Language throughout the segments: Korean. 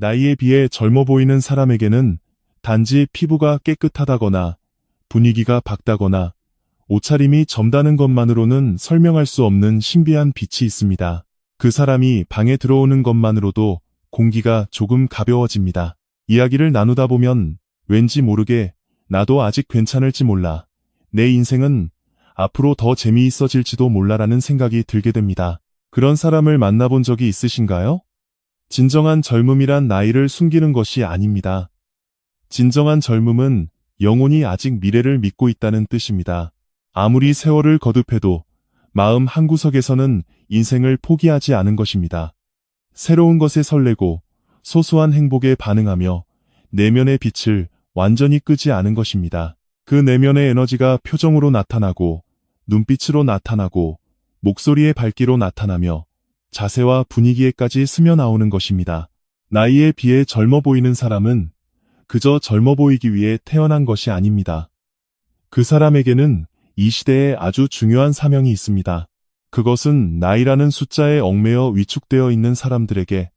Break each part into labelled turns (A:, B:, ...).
A: 나이에 비해 젊어 보이는 사람에게는 단지 피부가 깨끗하다거나 분위기가 밝다거나 옷차림이 젊다는 것만으로는 설명할 수 없는 신비한 빛이 있습니다. 그 사람이 방에 들어오는 것만으로도 공기가 조금 가벼워집니다. 이야기를 나누다 보면 왠지 모르게 나도 아직 괜찮을지 몰라. 내 인생은 앞으로 더 재미있어질지도 몰라라는 생각이 들게 됩니다. 그런 사람을 만나본 적이 있으신가요? 진정한 젊음이란 나이를 숨기는 것이 아닙니다. 진정한 젊음은 영혼이 아직 미래를 믿고 있다는 뜻입니다. 아무리 세월을 거듭해도 마음 한구석에서는 인생을 포기하지 않은 것입니다. 새로운 것에 설레고 소소한 행복에 반응하며 내면의 빛을 완전히 끄지 않은 것입니다. 그 내면의 에너지가 표정으로 나타나고 눈빛으로 나타나고 목소리의 밝기로 나타나며 자세와 분위기에까지 스며나오는 것입니다. 나이에 비해 젊어 보이는 사람은 그저 젊어 보이기 위해 태어난 것이 아닙니다. 그 사람에게는 이 시대에 아주 중요한 사명이 있습니다. 그것은 나이라는 숫자에 얽매여 위축되어 있는 사람들에게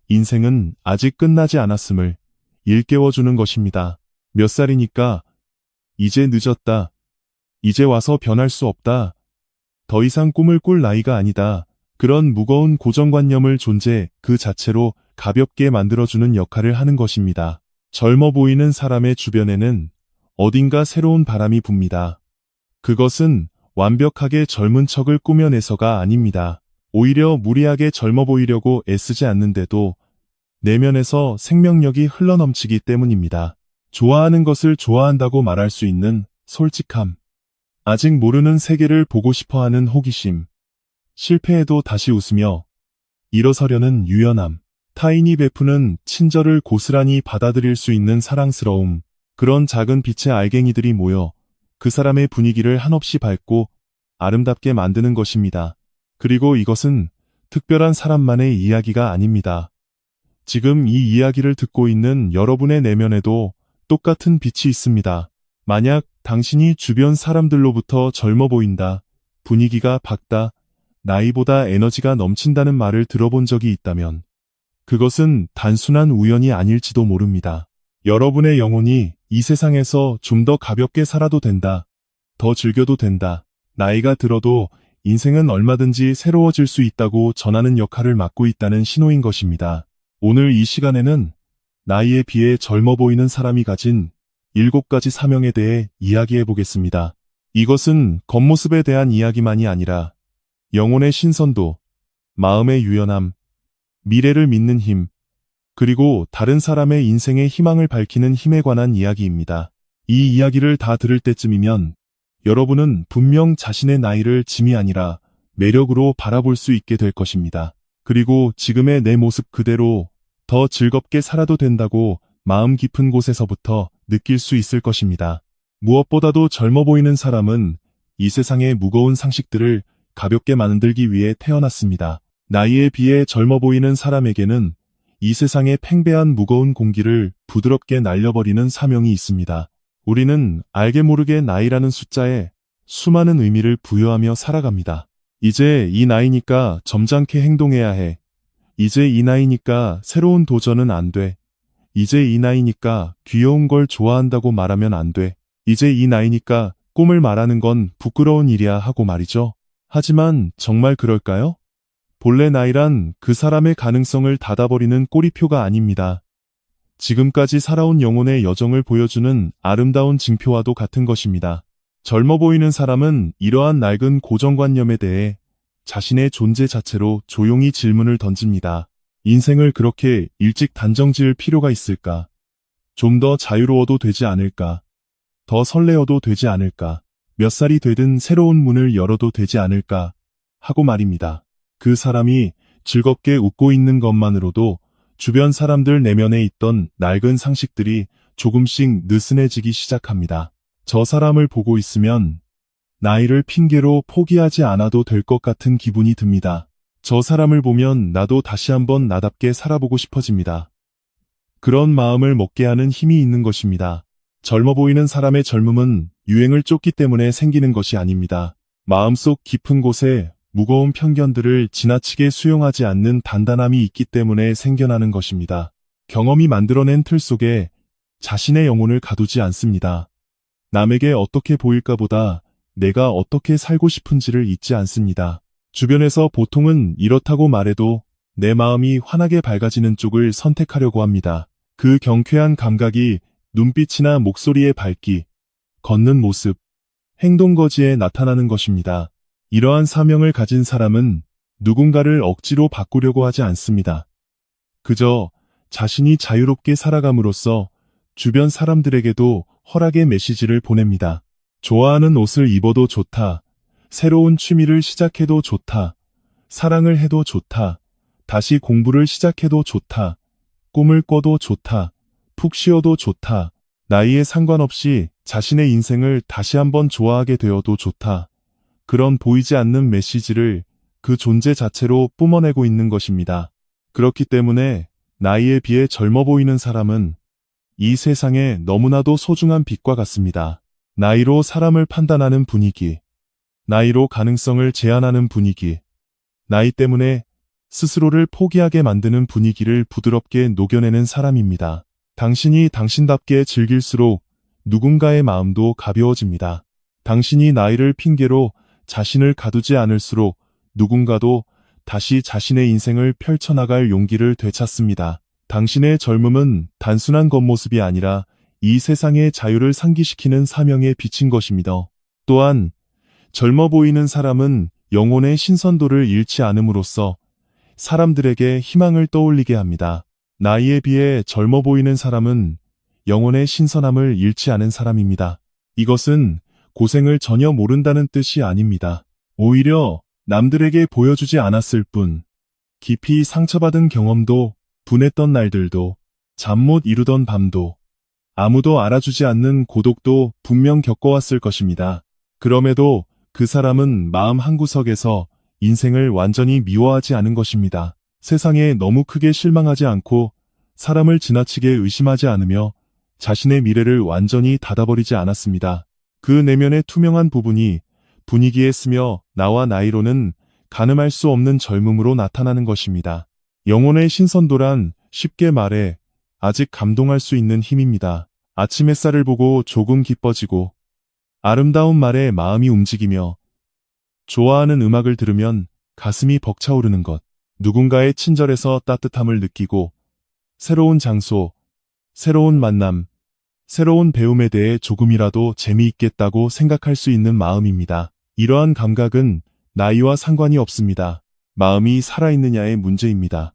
A: 인생은 아직 끝나지 않았음을 일깨워주는 것입니다. 몇 살이니까 이제 늦었다. 이제 와서 변할 수 없다. 더 이상 꿈을 꿀 나이가 아니다. 그런 무거운 고정관념을 존재 그 자체로 가볍게 만들어주는 역할을 하는 것입니다. 젊어 보이는 사람의 주변에는 어딘가 새로운 바람이 붑니다. 그것은 완벽하게 젊은 척을 꾸며내서가 아닙니다. 오히려 무리하게 젊어 보이려고 애쓰지 않는데도 내면에서 생명력이 흘러넘치기 때문입니다. 좋아하는 것을 좋아한다고 말할 수 있는 솔직함. 아직 모르는 세계를 보고 싶어하는 호기심. 실패해도 다시 웃으며 일어서려는 유연함. 타인이 베푸는 친절을 고스란히 받아들일 수 있는 사랑스러움. 그런 작은 빛의 알갱이들이 모여 그 사람의 분위기를 한없이 밝고 아름답게 만드는 것입니다. 그리고 이것은 특별한 사람만의 이야기가 아닙니다. 지금 이 이야기를 듣고 있는 여러분의 내면에도 똑같은 빛이 있습니다. 만약 당신이 주변 사람들로부터 젊어 보인다, 분위기가 밝다, 나이보다 에너지가 넘친다는 말을 들어본 적이 있다면 그것은 단순한 우연이 아닐지도 모릅니다. 여러분의 영혼이 이 세상에서 좀 더 가볍게 살아도 된다. 더 즐겨도 된다. 나이가 들어도 인생은 얼마든지 새로워질 수 있다고 전하는 역할을 맡고 있다는 신호인 것입니다. 오늘 이 시간에는 나이에 비해 젊어 보이는 사람이 가진 7가지 사명에 대해 이야기해 보겠습니다. 이것은 겉모습에 대한 이야기만이 아니라 영혼의 신선도, 마음의 유연함, 미래를 믿는 힘, 그리고 다른 사람의 인생의 희망을 밝히는 힘에 관한 이야기입니다. 이 이야기를 다 들을 때쯤이면 여러분은 분명 자신의 나이를 짐이 아니라 매력으로 바라볼 수 있게 될 것입니다. 그리고 지금의 내 모습 그대로 더 즐겁게 살아도 된다고 마음 깊은 곳에서부터 느낄 수 있을 것입니다. 무엇보다도 젊어 보이는 사람은 이 세상의 무거운 상식들을 가볍게 만들기 위해 태어났습니다. 나이에 비해 젊어 보이는 사람에게는 이 세상의 팽배한 무거운 공기를 부드럽게 날려버리는 사명이 있습니다. 우리는 알게 모르게 나이라는 숫자에 수많은 의미를 부여하며 살아갑니다. 이제 이 나이니까 점잖게 행동해야 해. 이제 이 나이니까 새로운 도전은 안 돼. 이제 이 나이니까 귀여운 걸 좋아한다고 말하면 안 돼. 이제 이 나이니까 꿈을 말하는 건 부끄러운 일이야 하고 말이죠. 하지만 정말 그럴까요? 본래 나이란 그 사람의 가능성을 닫아버리는 꼬리표가 아닙니다. 지금까지 살아온 영혼의 여정을 보여주는 아름다운 징표와도 같은 것입니다. 젊어 보이는 사람은 이러한 낡은 고정관념에 대해 자신의 존재 자체로 조용히 질문을 던집니다. 인생을 그렇게 일찍 단정 지을 필요가 있을까? 좀 더 자유로워도 되지 않을까? 더 설레어도 되지 않을까? 몇 살이 되든 새로운 문을 열어도 되지 않을까? 하고 말입니다. 그 사람이 즐겁게 웃고 있는 것만으로도 주변 사람들 내면에 있던 낡은 상식들이 조금씩 느슨해지기 시작합니다. 저 사람을 보고 있으면 나이를 핑계로 포기하지 않아도 될 것 같은 기분이 듭니다. 저 사람을 보면 나도 다시 한번 나답게 살아보고 싶어집니다. 그런 마음을 먹게 하는 힘이 있는 것입니다. 젊어 보이는 사람의 젊음은 유행을 쫓기 때문에 생기는 것이 아닙니다. 마음속 깊은 곳에 무거운 편견들을 지나치게 수용하지 않는 단단함이 있기 때문에 생겨나는 것입니다. 경험이 만들어낸 틀 속에 자신의 영혼을 가두지 않습니다. 남에게 어떻게 보일까 보다 내가 어떻게 살고 싶은지를 잊지 않습니다. 주변에서 보통은 이렇다고 말해도 내 마음이 환하게 밝아지는 쪽을 선택하려고 합니다. 그 경쾌한 감각이 눈빛이나 목소리의 밝기, 걷는 모습, 행동 거지에 나타나는 것입니다. 이러한 사명을 가진 사람은 누군가를 억지로 바꾸려고 하지 않습니다. 그저 자신이 자유롭게 살아감으로써 주변 사람들에게도 허락의 메시지를 보냅니다. 좋아하는 옷을 입어도 좋다. 새로운 취미를 시작해도 좋다. 사랑을 해도 좋다. 다시 공부를 시작해도 좋다. 꿈을 꿔도 좋다. 푹 쉬어도 좋다. 나이에 상관없이 자신의 인생을 다시 한번 좋아하게 되어도 좋다. 그런 보이지 않는 메시지를 그 존재 자체로 뿜어내고 있는 것입니다. 그렇기 때문에 나이에 비해 젊어 보이는 사람은 이 세상에 너무나도 소중한 빛과 같습니다. 나이로 사람을 판단하는 분위기, 나이로 가능성을 제한하는 분위기, 나이 때문에 스스로를 포기하게 만드는 분위기를 부드럽게 녹여내는 사람입니다. 당신이 당신답게 즐길수록 누군가의 마음도 가벼워집니다. 당신이 나이를 핑계로 자신을 가두지 않을수록 누군가도 다시 자신의 인생을 펼쳐나갈 용기를 되찾습니다. 당신의 젊음은 단순한 겉모습이 아니라 이 세상의 자유를 상기시키는 사명에 비친 것입니다. 또한 젊어 보이는 사람은 영혼의 신선도를 잃지 않음으로써 사람들에게 희망을 떠올리게 합니다. 나이에 비해 젊어 보이는 사람은 영혼의 신선함을 잃지 않은 사람입니다. 이것은 고생을 전혀 모른다는 뜻이 아닙니다. 오히려 남들에게 보여주지 않았을 뿐, 깊이 상처받은 경험도, 분했던 날들도, 잠 못 이루던 밤도, 아무도 알아주지 않는 고독도 분명 겪어왔을 것입니다. 그럼에도 그 사람은 마음 한구석에서 인생을 완전히 미워하지 않은 것입니다. 세상에 너무 크게 실망하지 않고 사람을 지나치게 의심하지 않으며 자신의 미래를 완전히 닫아버리지 않았습니다. 그 내면의 투명한 부분이 분위기에 스며 나와 나이로는 가늠할 수 없는 젊음으로 나타나는 것입니다. 영혼의 신선도란 쉽게 말해 아직 감동할 수 있는 힘입니다. 아침 햇살을 보고 조금 기뻐지고 아름다운 말에 마음이 움직이며 좋아하는 음악을 들으면 가슴이 벅차오르는 것, 누군가의 친절에서 따뜻함을 느끼고 새로운 장소, 새로운 만남, 새로운 배움에 대해 조금이라도 재미있겠다고 생각할 수 있는 마음입니다. 이러한 감각은 나이와 상관이 없습니다. 마음이 살아있느냐의 문제입니다.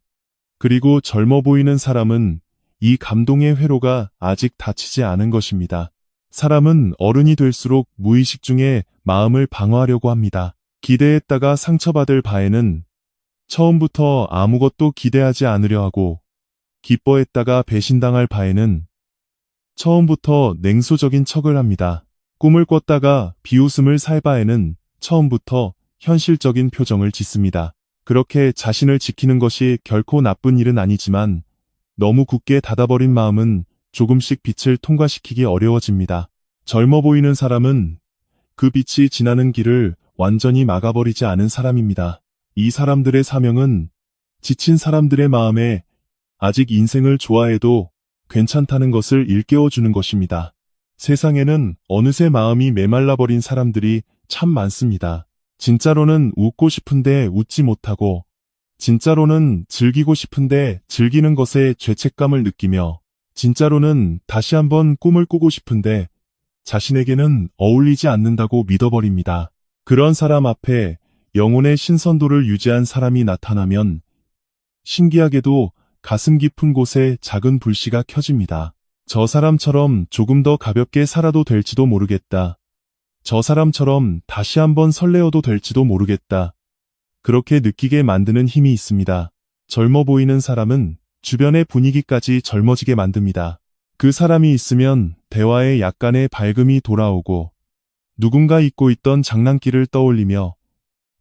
A: 그리고 젊어 보이는 사람은 이 감동의 회로가 아직 닫히지 않은 것입니다. 사람은 어른이 될수록 무의식 중에 마음을 방어하려고 합니다. 기대했다가 상처받을 바에는 처음부터 아무것도 기대하지 않으려 하고, 기뻐했다가 배신당할 바에는 처음부터 냉소적인 척을 합니다. 꿈을 꿨다가 비웃음을 살 바에는 처음부터 현실적인 표정을 짓습니다. 그렇게 자신을 지키는 것이 결코 나쁜 일은 아니지만 너무 굳게 닫아버린 마음은 조금씩 빛을 통과시키기 어려워집니다. 젊어 보이는 사람은 그 빛이 지나는 길을 완전히 막아버리지 않은 사람입니다. 이 사람들의 사명은 지친 사람들의 마음에 아직 인생을 좋아해도 괜찮다는 것을 일깨워주는 것입니다. 세상에는 어느새 마음이 메말라버린 사람들이 참 많습니다. 진짜로는 웃고 싶은데 웃지 못하고, 진짜로는 즐기고 싶은데 즐기는 것에 죄책감을 느끼며, 진짜로는 다시 한번 꿈을 꾸고 싶은데 자신에게는 어울리지 않는다고 믿어버립니다. 그런 사람 앞에 영혼의 신선도를 유지한 사람이 나타나면 신기하게도 가슴 깊은 곳에 작은 불씨가 켜집니다. 저 사람처럼 조금 더 가볍게 살아도 될지도 모르겠다. 저 사람처럼 다시 한번 설레어도 될지도 모르겠다. 그렇게 느끼게 만드는 힘이 있습니다. 젊어 보이는 사람은 주변의 분위기까지 젊어지게 만듭니다. 그 사람이 있으면 대화에 약간의 밝음이 돌아오고, 누군가 잊고 있던 장난기를 떠올리며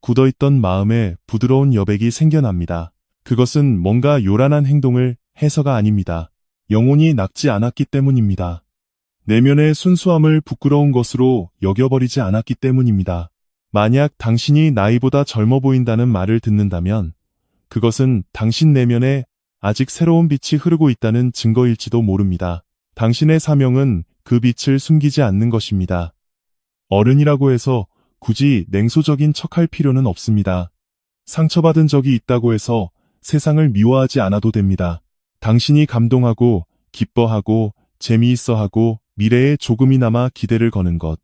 A: 굳어있던 마음에 부드러운 여백이 생겨납니다. 그것은 뭔가 요란한 행동을 해서가 아닙니다. 영혼이 낙지 않았기 때문입니다. 내면의 순수함을 부끄러운 것으로 여겨버리지 않았기 때문입니다. 만약 당신이 나이보다 젊어 보인다는 말을 듣는다면 그것은 당신 내면에 아직 새로운 빛이 흐르고 있다는 증거일지도 모릅니다. 당신의 사명은 그 빛을 숨기지 않는 것입니다. 어른이라고 해서 굳이 냉소적인 척할 필요는 없습니다. 상처받은 적이 있다고 해서 세상을 미워하지 않아도 됩니다. 당신이 감동하고 기뻐하고 재미있어하고 미래에 조금이나마 기대를 거는 것.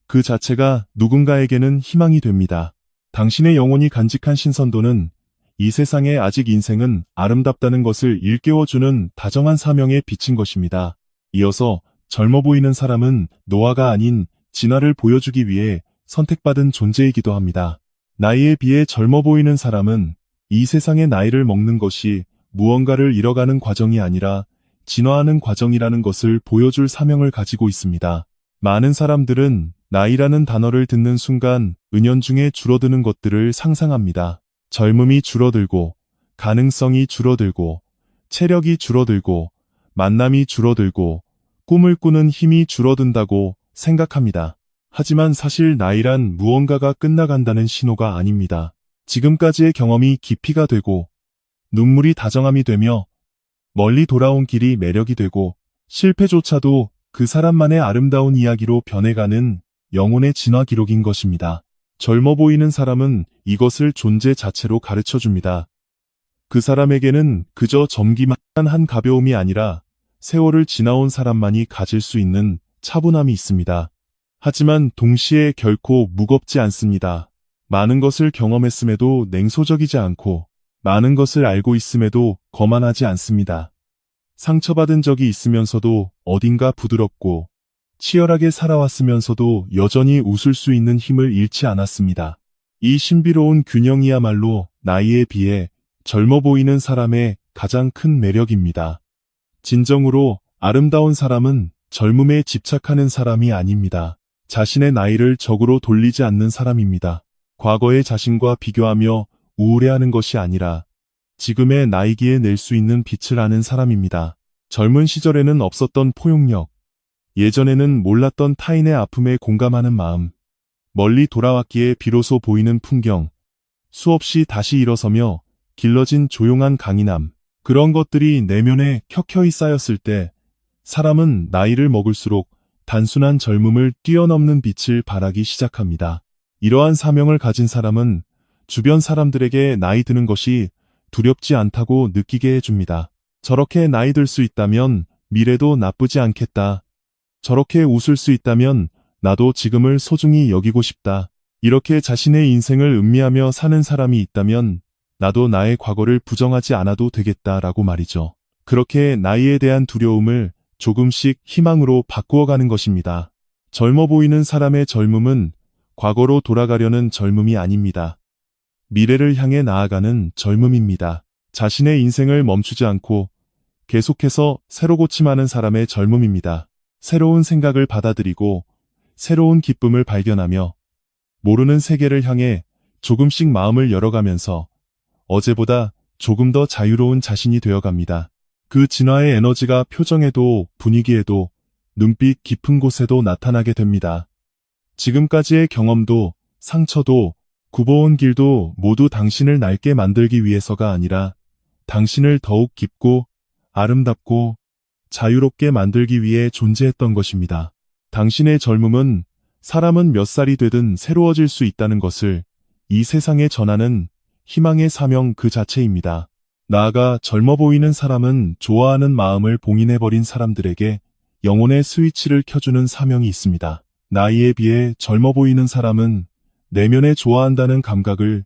A: 그 자체가 누군가에게는 희망이 됩니다. 당신의 영혼이 간직한 신선도는 이 세상에 아직 인생은 아름답다는 것을 일깨워주는 다정한 사명에 비친 것입니다. 이어서 젊어 보이는 사람은 노화가 아닌 진화를 보여주기 위해 선택받은 존재이기도 합니다. 나이에 비해 젊어 보이는 사람은 이 세상의 나이를 먹는 것이 무언가를 잃어가는 과정이 아니라 진화하는 과정이라는 것을 보여줄 사명을 가지고 있습니다. 많은 사람들은 나이라는 단어를 듣는 순간 은연중에 줄어드는 것들을 상상합니다. 젊음이 줄어들고, 가능성이 줄어들고, 체력이 줄어들고, 만남이 줄어들고, 꿈을 꾸는 힘이 줄어든다고 생각합니다. 하지만 사실 나이란 무언가가 끝나간다는 신호가 아닙니다. 지금까지의 경험이 깊이가 되고, 눈물이 다정함이 되며, 멀리 돌아온 길이 매력이 되고, 실패조차도 그 사람만의 아름다운 이야기로 변해가는 영혼의 진화 기록인 것입니다. 젊어 보이는 사람은 이것을 존재 자체로 가르쳐줍니다. 그 사람에게는 그저 젊기만 한 가벼움이 아니라 세월을 지나온 사람만이 가질 수 있는 차분함이 있습니다. 하지만 동시에 결코 무겁지 않습니다. 많은 것을 경험했음에도 냉소적이지 않고 많은 것을 알고 있음에도 거만하지 않습니다. 상처받은 적이 있으면서도 어딘가 부드럽고 치열하게 살아왔으면서도 여전히 웃을 수 있는 힘을 잃지 않았습니다. 이 신비로운 균형이야말로 나이에 비해 젊어 보이는 사람의 가장 큰 매력입니다. 진정으로 아름다운 사람은 젊음에 집착하는 사람이 아닙니다. 자신의 나이를 적으로 돌리지 않는 사람입니다. 과거의 자신과 비교하며 우울해하는 것이 아니라 지금의 나이기에 낼 수 있는 빛을 아는 사람입니다. 젊은 시절에는 없었던 포용력, 예전에는 몰랐던 타인의 아픔에 공감하는 마음, 멀리 돌아왔기에 비로소 보이는 풍경, 수없이 다시 일어서며 길러진 조용한 강인함, 그런 것들이 내면에 켜켜이 쌓였을 때 사람은 나이를 먹을수록 단순한 젊음을 뛰어넘는 빛을 발하기 시작합니다. 이러한 사명을 가진 사람은 주변 사람들에게 나이 드는 것이 두렵지 않다고 느끼게 해줍니다. 저렇게 나이 들 수 있다면 미래도 나쁘지 않겠다. 저렇게 웃을 수 있다면 나도 지금을 소중히 여기고 싶다. 이렇게 자신의 인생을 음미하며 사는 사람이 있다면 나도 나의 과거를 부정하지 않아도 되겠다라고 말이죠. 그렇게 나이에 대한 두려움을 조금씩 희망으로 바꾸어가는 것입니다. 젊어 보이는 사람의 젊음은 과거로 돌아가려는 젊음이 아닙니다. 미래를 향해 나아가는 젊음입니다. 자신의 인생을 멈추지 않고 계속해서 새로 고침하는 사람의 젊음입니다. 새로운 생각을 받아들이고 새로운 기쁨을 발견하며 모르는 세계를 향해 조금씩 마음을 열어가면서 어제보다 조금 더 자유로운 자신이 되어갑니다. 그 진화의 에너지가 표정에도 분위기에도 눈빛 깊은 곳에도 나타나게 됩니다. 지금까지의 경험도 상처도 굽어온 길도 모두 당신을 낡게 만들기 위해서가 아니라 당신을 더욱 깊고 아름답고 자유롭게 만들기 위해 존재했던 것입니다. 당신의 젊음은 사람은 몇 살이 되든 새로워질 수 있다는 것을 이 세상에 전하는 희망의 사명 그 자체입니다. 나아가 젊어 보이는 사람은 좋아하는 마음을 봉인해버린 사람들에게 영혼의 스위치를 켜주는 사명이 있습니다. 나이에 비해 젊어 보이는 사람은 내면에 좋아한다는 감각을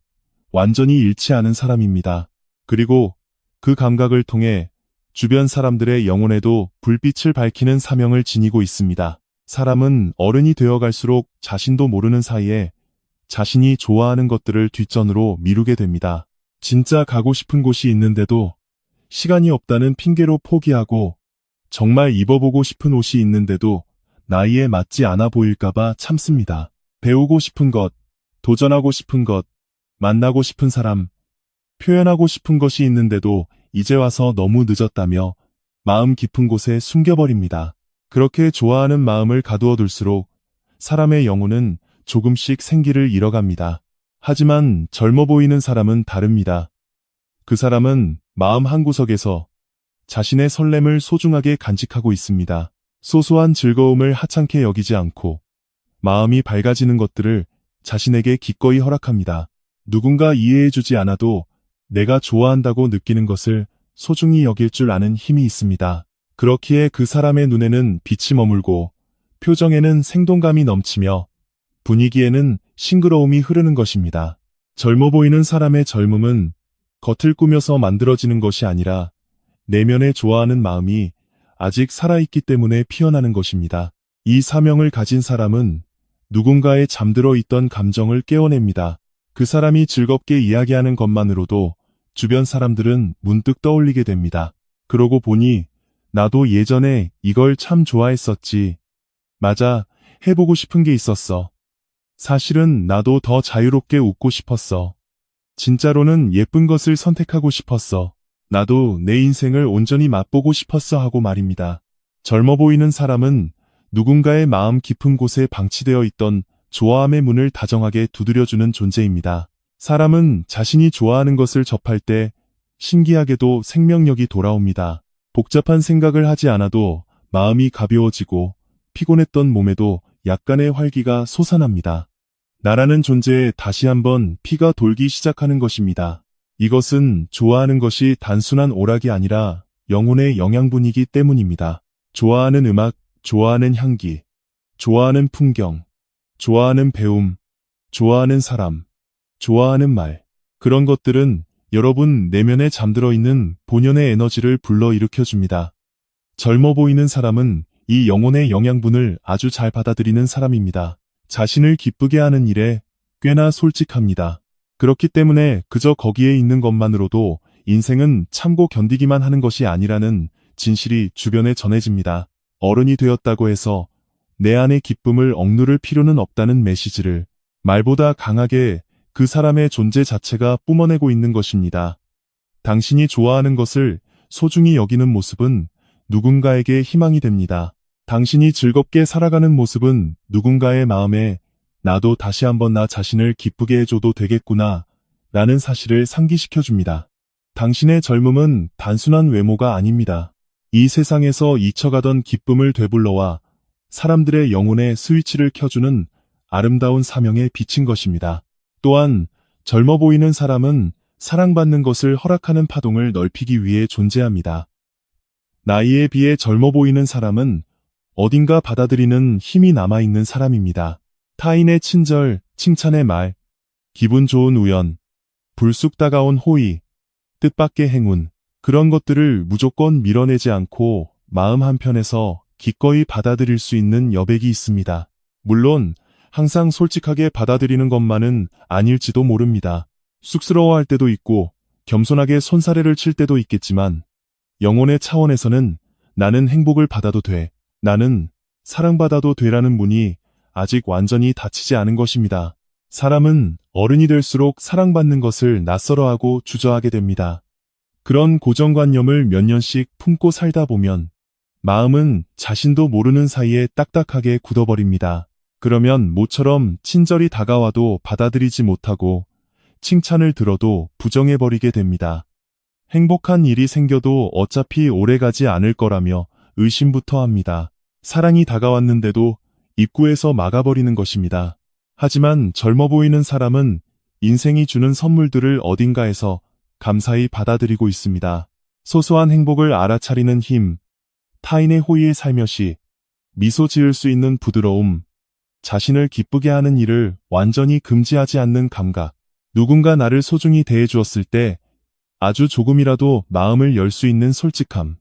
A: 완전히 잃지 않은 사람입니다. 그리고 그 감각을 통해 주변 사람들의 영혼에도 불빛을 밝히는 사명을 지니고 있습니다. 사람은 어른이 되어갈수록 자신도 모르는 사이에 자신이 좋아하는 것들을 뒷전으로 미루게 됩니다. 진짜 가고 싶은 곳이 있는데도 시간이 없다는 핑계로 포기하고 정말 입어보고 싶은 옷이 있는데도 나이에 맞지 않아 보일까봐 참습니다. 배우고 싶은 것, 도전하고 싶은 것, 만나고 싶은 사람, 표현하고 싶은 것이 있는데도 이제 와서 너무 늦었다며 마음 깊은 곳에 숨겨버립니다. 그렇게 좋아하는 마음을 가두어둘수록 사람의 영혼은 조금씩 생기를 잃어갑니다. 하지만 젊어 보이는 사람은 다릅니다. 그 사람은 마음 한구석에서 자신의 설렘을 소중하게 간직하고 있습니다. 소소한 즐거움을 하찮게 여기지 않고 마음이 밝아지는 것들을 자신에게 기꺼이 허락합니다. 누군가 이해해주지 않아도 내가 좋아한다고 느끼는 것을 소중히 여길 줄 아는 힘이 있습니다. 그렇기에 그 사람의 눈에는 빛이 머물고 표정에는 생동감이 넘치며 분위기에는 싱그러움이 흐르는 것입니다. 젊어 보이는 사람의 젊음은 겉을 꾸며서 만들어지는 것이 아니라 내면에 좋아하는 마음이 아직 살아있기 때문에 피어나는 것입니다. 이 사명을 가진 사람은 누군가의 잠들어 있던 감정을 깨워냅니다. 그 사람이 즐겁게 이야기하는 것만으로도 주변 사람들은 문득 떠올리게 됩니다. 그러고 보니 나도 예전에 이걸 참 좋아했었지. 맞아, 해보고 싶은 게 있었어. 사실은 나도 더 자유롭게 웃고 싶었어. 진짜로는 예쁜 것을 선택하고 싶었어. 나도 내 인생을 온전히 맛보고 싶었어 하고 말입니다. 젊어 보이는 사람은 누군가의 마음 깊은 곳에 방치되어 있던 좋아함의 문을 다정하게 두드려주는 존재입니다. 사람은 자신이 좋아하는 것을 접할 때 신기하게도 생명력이 돌아옵니다. 복잡한 생각을 하지 않아도 마음이 가벼워지고 피곤했던 몸에도 약간의 활기가 솟아납니다. 나라는 존재에 다시 한번 피가 돌기 시작하는 것입니다. 이것은 좋아하는 것이 단순한 오락이 아니라 영혼의 영양분이기 때문입니다. 좋아하는 음악, 좋아하는 향기, 좋아하는 풍경, 좋아하는 배움, 좋아하는 사람, 좋아하는 말. 그런 것들은 여러분 내면에 잠들어 있는 본연의 에너지를 불러일으켜줍니다. 젊어 보이는 사람은 이 영혼의 영양분을 아주 잘 받아들이는 사람입니다. 자신을 기쁘게 하는 일에 꽤나 솔직합니다. 그렇기 때문에 그저 거기에 있는 것만으로도 인생은 참고 견디기만 하는 것이 아니라는 진실이 주변에 전해집니다. 어른이 되었다고 해서 내 안의 기쁨을 억누를 필요는 없다는 메시지를 말보다 강하게 그 사람의 존재 자체가 뿜어내고 있는 것입니다. 당신이 좋아하는 것을 소중히 여기는 모습은 누군가에게 희망이 됩니다. 당신이 즐겁게 살아가는 모습은 누군가의 마음에 나도 다시 한번 나 자신을 기쁘게 해줘도 되겠구나 라는 사실을 상기시켜줍니다. 당신의 젊음은 단순한 외모가 아닙니다. 이 세상에서 잊혀가던 기쁨을 되불러와 사람들의 영혼의 스위치를 켜주는 아름다운 사명에 비친 것입니다. 또한 젊어 보이는 사람은 사랑받는 것을 허락하는 파동을 넓히기 위해 존재합니다. 나이에 비해 젊어 보이는 사람은 어딘가 받아들이는 힘이 남아있는 사람입니다. 타인의 친절, 칭찬의 말, 기분 좋은 우연, 불쑥 다가온 호의, 뜻밖의 행운, 그런 것들을 무조건 밀어내지 않고 마음 한편에서 기꺼이 받아들일 수 있는 여백이 있습니다. 물론 항상 솔직하게 받아들이는 것만은 아닐지도 모릅니다. 쑥스러워할 때도 있고 겸손하게 손사래를 칠 때도 있겠지만 영혼의 차원에서는 나는 행복을 받아도 돼, 나는 사랑받아도 되라는 문이 아직 완전히 닫히지 않은 것입니다. 사람은 어른이 될수록 사랑받는 것을 낯설어하고 주저하게 됩니다. 그런 고정관념을 몇 년씩 품고 살다 보면 마음은 자신도 모르는 사이에 딱딱하게 굳어버립니다. 그러면 모처럼 친절이 다가와도 받아들이지 못하고 칭찬을 들어도 부정해버리게 됩니다. 행복한 일이 생겨도 어차피 오래가지 않을 거라며 의심부터 합니다. 사랑이 다가왔는데도 입구에서 막아버리는 것입니다. 하지만 젊어 보이는 사람은 인생이 주는 선물들을 어딘가에서 감사히 받아들이고 있습니다. 소소한 행복을 알아차리는 힘, 타인의 호의에 살며시 미소 지을 수 있는 부드러움, 자신을 기쁘게 하는 일을 완전히 금지하지 않는 감각, 누군가 나를 소중히 대해주었을 때 아주 조금이라도 마음을 열 수 있는 솔직함,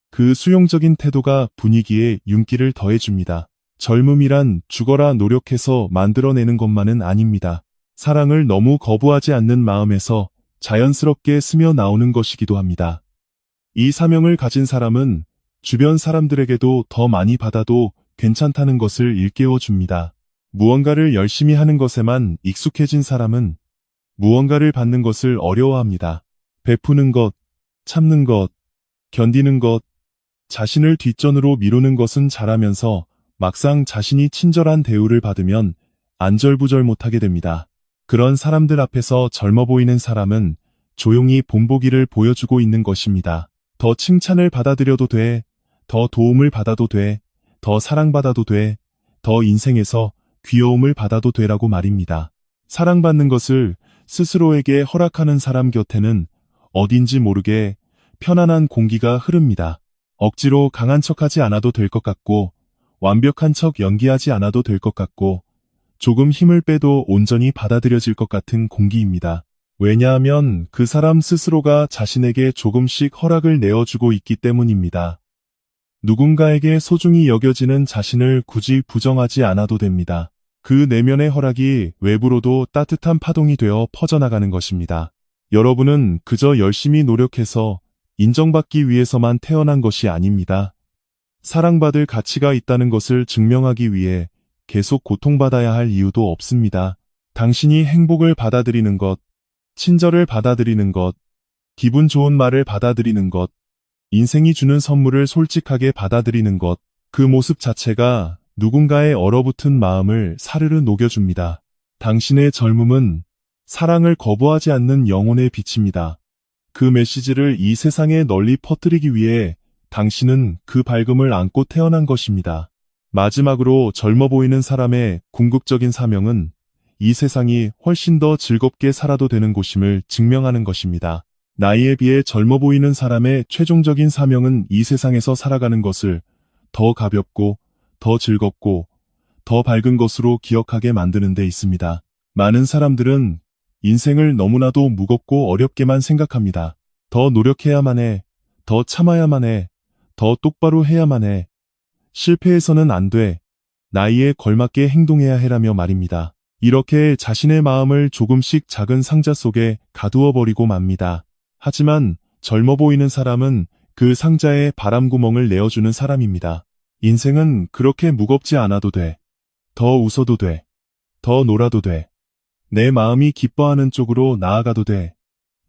A: 그 수용적인 태도가 분위기에 윤기를 더해줍니다. 젊음이란 죽어라 노력해서 만들어내는 것만은 아닙니다. 사랑을 너무 거부하지 않는 마음에서 자연스럽게 스며 나오는 것이기도 합니다. 이 사명을 가진 사람은 주변 사람들에게도 더 많이 받아도 괜찮다는 것을 일깨워줍니다. 무언가를 열심히 하는 것에만 익숙해진 사람은 무언가를 받는 것을 어려워합니다. 베푸는 것, 참는 것, 견디는 것, 자신을 뒷전으로 미루는 것은 잘하면서 막상 자신이 친절한 대우를 받으면 안절부절 못하게 됩니다. 그런 사람들 앞에서 젊어 보이는 사람은 조용히 본보기를 보여주고 있는 것입니다. 더 칭찬을 받아들여도 돼, 더 도움을 받아도 돼, 더 사랑받아도 돼, 더 인생에서 귀여움을 받아도 되라고 말입니다. 사랑받는 것을 스스로에게 허락하는 사람 곁에는 어딘지 모르게 편안한 공기가 흐릅니다. 억지로 강한 척하지 않아도 될 것 같고, 완벽한 척 연기하지 않아도 될 것 같고, 조금 힘을 빼도 온전히 받아들여질 것 같은 공기입니다. 왜냐하면 그 사람 스스로가 자신에게 조금씩 허락을 내어주고 있기 때문입니다. 누군가에게 소중히 여겨지는 자신을 굳이 부정하지 않아도 됩니다. 그 내면의 허락이 외부로도 따뜻한 파동이 되어 퍼져나가는 것입니다. 여러분은 그저 열심히 노력해서 인정받기 위해서만 태어난 것이 아닙니다. 사랑받을 가치가 있다는 것을 증명하기 위해 계속 고통받아야 할 이유도 없습니다. 당신이 행복을 받아들이는 것, 친절을 받아들이는 것, 기분 좋은 말을 받아들이는 것, 인생이 주는 선물을 솔직하게 받아들이는 것, 그 모습 자체가 누군가의 얼어붙은 마음을 사르르 녹여줍니다. 당신의 젊음은 사랑을 거부하지 않는 영혼의 빛입니다. 그 메시지를 이 세상에 널리 퍼뜨리기 위해 당신은 그 밝음을 안고 태어난 것입니다. 마지막으로 젊어 보이는 사람의 궁극적인 사명은 이 세상이 훨씬 더 즐겁게 살아도 되는 곳임을 증명하는 것입니다. 나이에 비해 젊어 보이는 사람의 최종적인 사명은 이 세상에서 살아가는 것을 더 가볍고, 더 즐겁고, 더 밝은 것으로 기억하게 만드는 데 있습니다. 많은 사람들은 인생을 너무나도 무겁고 어렵게만 생각합니다. 더 노력해야만 해, 더 참아야만 해, 더 똑바로 해야만 해, 실패해서는 안 돼, 나이에 걸맞게 행동해야 해라며 말입니다. 이렇게 자신의 마음을 조금씩 작은 상자 속에 가두어 버리고 맙니다. 하지만 젊어 보이는 사람은 그 상자에 바람구멍을 내어주는 사람입니다. 인생은 그렇게 무겁지 않아도 돼. 더 웃어도 돼. 더 놀아도 돼. 내 마음이 기뻐하는 쪽으로 나아가도 돼.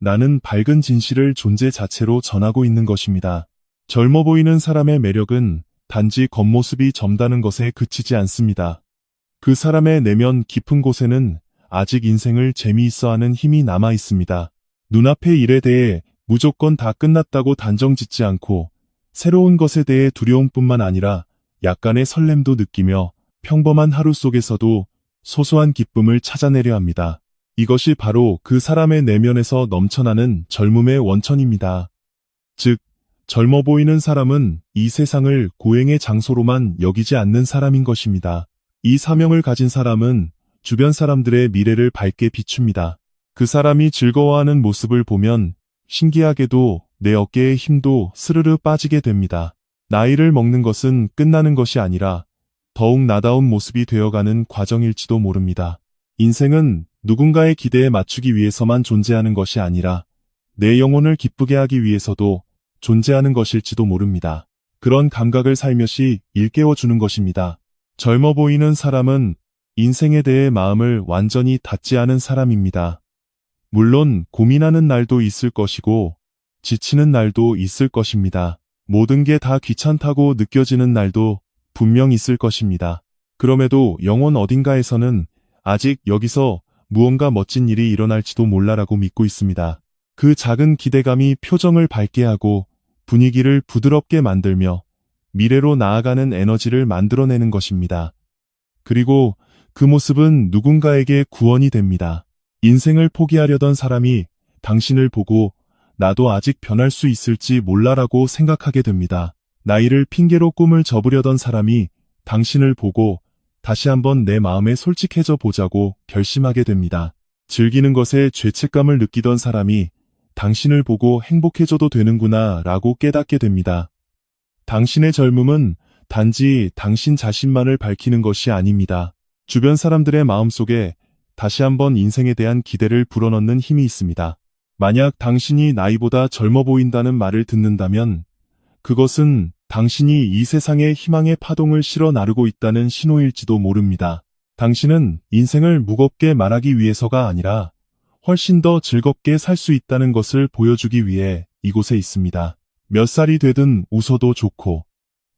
A: 나는 밝은 진실을 존재 자체로 전하고 있는 것입니다. 젊어 보이는 사람의 매력은 단지 겉모습이 젊다는 것에 그치지 않습니다. 그 사람의 내면 깊은 곳에는 아직 인생을 재미있어 하는 힘이 남아 있습니다. 눈앞의 일에 대해 무조건 다 끝났다고 단정 짓지 않고 새로운 것에 대해 두려움뿐만 아니라 약간의 설렘도 느끼며 평범한 하루 속에서도 소소한 기쁨을 찾아내려 합니다. 이것이 바로 그 사람의 내면에서 넘쳐나는 젊음의 원천입니다. 즉, 젊어 보이는 사람은 이 세상을 고행의 장소로만 여기지 않는 사람인 것입니다. 이 사명을 가진 사람은 주변 사람들의 미래를 밝게 비춥니다. 그 사람이 즐거워하는 모습을 보면 신기하게도 내 어깨의 힘도 스르르 빠지게 됩니다. 나이를 먹는 것은 끝나는 것이 아니라 더욱 나다운 모습이 되어가는 과정일지도 모릅니다. 인생은 누군가의 기대에 맞추기 위해서만 존재하는 것이 아니라 내 영혼을 기쁘게 하기 위해서도 존재하는 것일지도 모릅니다. 그런 감각을 살며시 일깨워주는 것입니다. 젊어 보이는 사람은 인생에 대해 마음을 완전히 닫지 않은 사람입니다. 물론 고민하는 날도 있을 것이고 지치는 날도 있을 것입니다. 모든 게 다 귀찮다고 느껴지는 날도 분명 있을 것입니다. 그럼에도 영혼 어딘가에서는 아직 여기서 무언가 멋진 일이 일어날지도 몰라라고 믿고 있습니다. 그 작은 기대감이 표정을 밝게 하고 분위기를 부드럽게 만들며 미래로 나아가는 에너지를 만들어내는 것입니다. 그리고 그 모습은 누군가에게 구원이 됩니다. 인생을 포기하려던 사람이 당신을 보고 나도 아직 변할 수 있을지 몰라라고 생각하게 됩니다. 나이를 핑계로 꿈을 접으려던 사람이 당신을 보고 다시 한번 내 마음에 솔직해져 보자고 결심하게 됩니다. 즐기는 것에 죄책감을 느끼던 사람이 당신을 보고 행복해져도 되는구나 라고 깨닫게 됩니다. 당신의 젊음은 단지 당신 자신만을 밝히는 것이 아닙니다. 주변 사람들의 마음속에 다시 한번 인생에 대한 기대를 불어넣는 힘이 있습니다. 만약 당신이 나이보다 젊어 보인다는 말을 듣는다면 그것은 당신이 이 세상에 희망의 파동을 실어 나르고 있다는 신호일지도 모릅니다. 당신은 인생을 무겁게 말하기 위해서가 아니라 훨씬 더 즐겁게 살 수 있다는 것을 보여주기 위해 이곳에 있습니다. 몇 살이 되든 웃어도 좋고,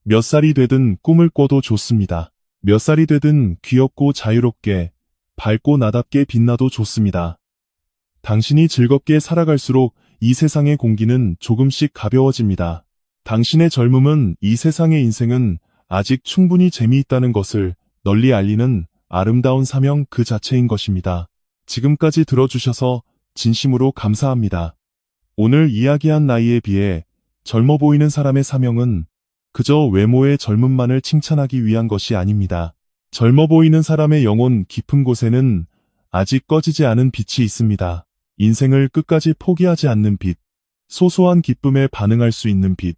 A: 몇 살이 되든 꿈을 꿔도 좋습니다. 몇 살이 되든 귀엽고 자유롭게, 밝고 나답게 빛나도 좋습니다. 당신이 즐겁게 살아갈수록 이 세상의 공기는 조금씩 가벼워집니다. 당신의 젊음은 이 세상의 인생은 아직 충분히 재미있다는 것을 널리 알리는 아름다운 사명 그 자체인 것입니다. 지금까지 들어주셔서 진심으로 감사합니다. 오늘 이야기한 나이에 비해 젊어 보이는 사람의 사명은 그저 외모의 젊음만을 칭찬하기 위한 것이 아닙니다. 젊어 보이는 사람의 영혼 깊은 곳에는 아직 꺼지지 않은 빛이 있습니다. 인생을 끝까지 포기하지 않는 빛, 소소한 기쁨에 반응할 수 있는 빛,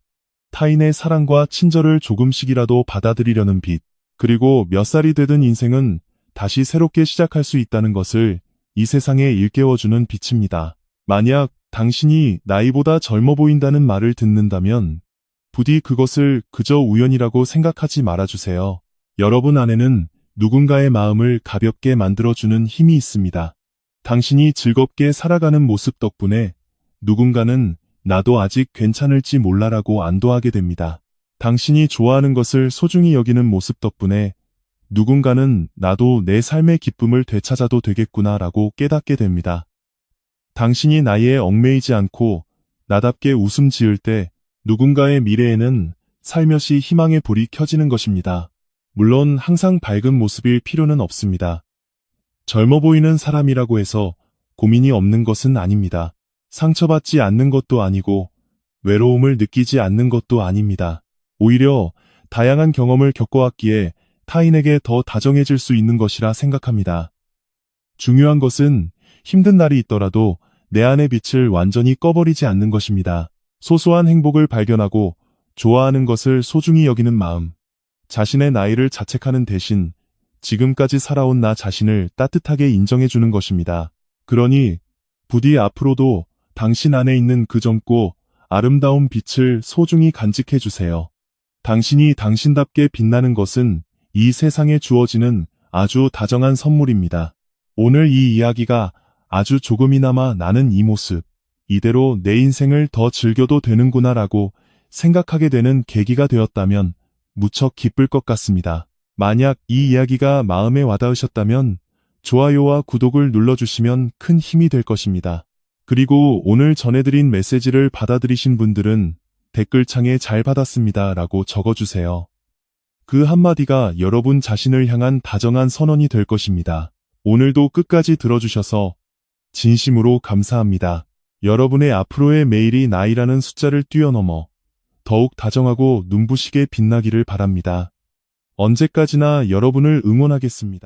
A: 타인의 사랑과 친절을 조금씩이라도 받아들이려는 빛, 그리고 몇 살이 되든 인생은 다시 새롭게 시작할 수 있다는 것을 이 세상에 일깨워주는 빛입니다. 만약 당신이 나이보다 젊어 보인다는 말을 듣는다면 부디 그것을 그저 우연이라고 생각하지 말아주세요. 여러분 안에는 누군가의 마음을 가볍게 만들어주는 힘이 있습니다. 당신이 즐겁게 살아가는 모습 덕분에 누군가는 나도 아직 괜찮을지 몰라라고 안도하게 됩니다. 당신이 좋아하는 것을 소중히 여기는 모습 덕분에 누군가는 나도 내 삶의 기쁨을 되찾아도 되겠구나라고 깨닫게 됩니다. 당신이 나이에 얽매이지 않고 나답게 웃음 지을 때 누군가의 미래에는 살며시 희망의 불이 켜지는 것입니다. 물론 항상 밝은 모습일 필요는 없습니다. 젊어 보이는 사람이라고 해서 고민이 없는 것은 아닙니다. 상처받지 않는 것도 아니고 외로움을 느끼지 않는 것도 아닙니다. 오히려 다양한 경험을 겪어왔기에 타인에게 더 다정해질 수 있는 것이라 생각합니다. 중요한 것은 힘든 날이 있더라도 내 안의 빛을 완전히 꺼버리지 않는 것입니다. 소소한 행복을 발견하고 좋아하는 것을 소중히 여기는 마음, 자신의 나이를 자책하는 대신 지금까지 살아온 나 자신을 따뜻하게 인정해주는 것입니다. 그러니 부디 앞으로도 당신 안에 있는 그 젊고 아름다운 빛을 소중히 간직해주세요. 당신이 당신답게 빛나는 것은 이 세상에 주어지는 아주 다정한 선물입니다. 오늘 이 이야기가 아주 조금이나마 나는 이 모습, 이대로 내 인생을 더 즐겨도 되는구나라고 생각하게 되는 계기가 되었다면 무척 기쁠 것 같습니다. 만약 이 이야기가 마음에 와닿으셨다면 좋아요와 구독을 눌러주시면 큰 힘이 될 것입니다. 그리고 오늘 전해드린 메시지를 받아들이신 분들은 댓글창에 잘 받았습니다 라고 적어주세요. 그 한마디가 여러분 자신을 향한 다정한 선언이 될 것입니다. 오늘도 끝까지 들어주셔서 진심으로 감사합니다. 여러분의 앞으로의 매일이 나이라는 숫자를 뛰어넘어 더욱 다정하고 눈부시게 빛나기를 바랍니다. 언제까지나 여러분을 응원하겠습니다.